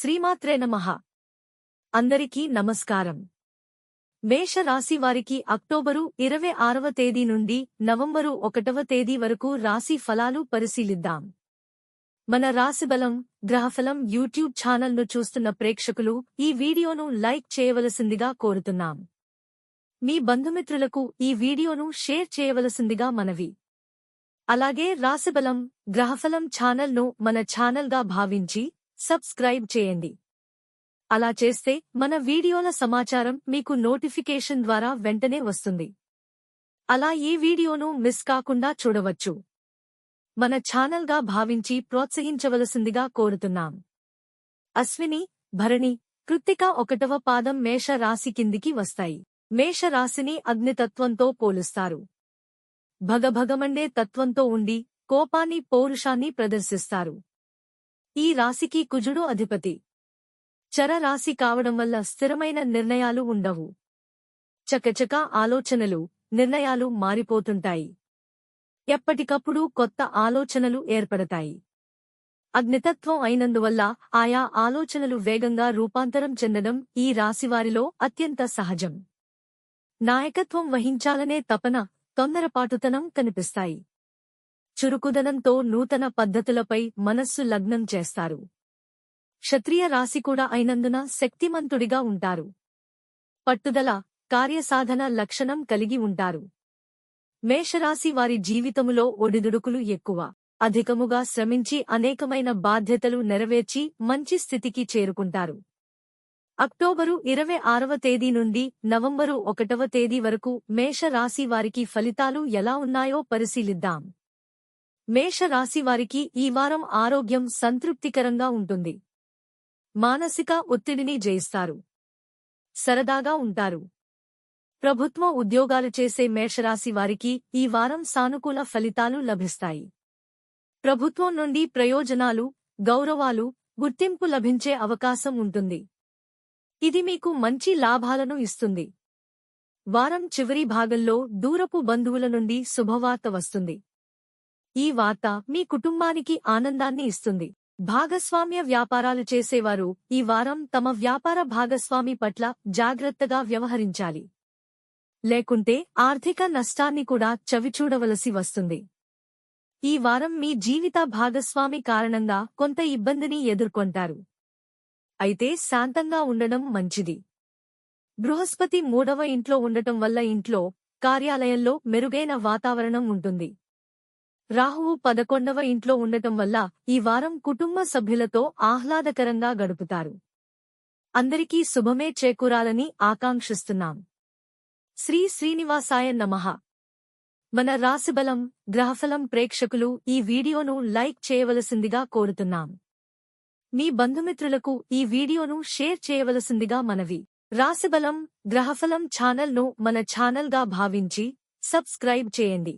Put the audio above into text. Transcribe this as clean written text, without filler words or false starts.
శ్రీమాత్రే నమః. అందరికీ నమస్కారం. మేష రాశి వారికి అక్టోబరు 26వ తేదీ నుండి నవంబరు 1వ తేదీ వరకు రాశి ఫలాలు పరిశీలిద్దాం. మన రాశిబలం గ్రహఫలం యూట్యూబ్ ఛానల్ను చూస్తున్న ప్రేక్షకులు ఈ వీడియోను లైక్ చేయవలసిందిగా కోరుతున్నాం. మీ బంధుమిత్రులకు ఈ వీడియోను షేర్ చేయవలసిందిగా మనవి. అలాగే రాశిబలం గ్రహఫలం ఛానల్ను మన ఛానల్గా భావించి సబ్స్క్రైబ్ చేయండి. అలా చేస్తే మన వీడియోల సమాచారం మీకు నోటిఫికేషన్ ద్వారా వెంటనే వస్తుంది. అలా ఈ వీడియోను మిస్ కాకుండా చూడవచ్చు. మన ఛానల్గా భావించి ప్రోత్సహించవలసిందిగా కోరుతున్నాం. అశ్విని, భరణి, కృత్తిక 1వ పాదం మేష రాశి కిందికి వస్తాయి. మేష రాశిని అగ్నితత్వంతో పోలుస్తారు. భగభగమండే తత్వంతో ఉండి కోపాన్ని పౌరుషాన్ని ప్రదర్శిస్తారు. ఈ రాశికి కుజుడు అధిపతి. చర రాశి కావడం వల్ల స్థిరమైన నిర్ణయాలు ఉండవు. చకచక ఆలోచనలు, నిర్ణయాలు మారిపోతుంటాయి. ఎప్పటికప్పుడు కొత్త ఆలోచనలు ఏర్పడతాయి. అగ్నితత్వం అయినందువల్ల ఆయా ఆలోచనలు వేగంగా రూపాంతరం చెందడం ఈ రాశివారిలో అత్యంత సహజం. నాయకత్వం వహించాలనే తపన, తొందరపాటుతనం కనిపిస్తాయి. చురుకుదనంతో నూతన పద్ధతులపై మనస్సు లగ్నం చేస్తారు. క్షత్రియ రాశి కూడా అయినందున శక్తిమంతుడిగా ఉంటారు. పట్టుదల, కార్యసాధన లక్షణం కలిగి ఉంటారు. మేషరాశి వారి జీవితములో ఒడిదుడుకులు ఎక్కువ. అధికముగా శ్రమించి అనేకమైన బాధ్యతలు నెరవేర్చి మంచి స్థితికి చేరుకుంటారు. అక్టోబరు 26వ తేదీ నుండి నవంబరు 1వ తేదీ వరకు మేషరాశి వారికి ఫలితాలు ఎలా ఉన్నాయో పరిశీలిద్దాం. మేషరాశి వారికి ఈ వారం ఆరోగ్యం సంతృప్తికరంగా ఉంటుంది. మానసిక ఒత్తిడిని జయిస్తారు. సరదాగా ఉంటారు. ప్రభుత్వ ఉద్యోగాలు చేసే మేషరాశి వారికి ఈ వారం సానుకూల ఫలితాలు లభిస్తాయి. ప్రభుత్వం నుండి ప్రయోజనాలు, గౌరవాలు, గుర్తింపు లభించే అవకాశం ఉంటుంది. ఇది మీకు మంచి లాభాలను ఇస్తుంది. వారం చివరి భాగంలో దూరపు బంధువుల నుండి శుభవార్త వస్తుంది. ఈ వార్త మీ కుటుంబానికి ఆనందాన్ని ఇస్తుంది. భాగస్వామ్య వ్యాపారాలు చేసేవారు ఈ వారం తమ వ్యాపార భాగస్వామి పట్ల జాగ్రత్తగా వ్యవహరించాలి. లేకుంటే ఆర్థిక నష్టాన్ని కూడా చవిచూడవలసి వస్తుంది. ఈ వారం మీ జీవిత భాగస్వామి కారణంగా కొంత ఇబ్బందిని ఎదుర్కొంటారు. అయితే శాంతంగా ఉండడం మంచిది. బృహస్పతి 3వ ఇంట్లో ఉండటం వల్ల ఇంట్లో, కార్యాలయంలో మెరుగైన వాతావరణం ఉంటుంది. రాహువు 11వ ఇంట్లో ఉండటం వల్ల ఈ వారం కుటుంబ సభ్యులతో ఆహ్లాదకరంగా గడుపుతారు. అందరికీ శుభమే చేకూరాలని ఆకాంక్షిస్తున్నాం. శ్రీ శ్రీనివాసాయ నమః. మన రాశిబలం గ్రహఫలం ప్రేక్షకులు ఈ వీడియోను లైక్ చేయవలసిందిగా కోరుతున్నాం. మీ బంధుమిత్రులకు ఈ వీడియోను షేర్ చేయవలసిందిగా మనవి. రాశిబలం గ్రహఫలం ఛానల్ను మన ఛానల్గా భావించి సబ్స్క్రైబ్ చేయండి.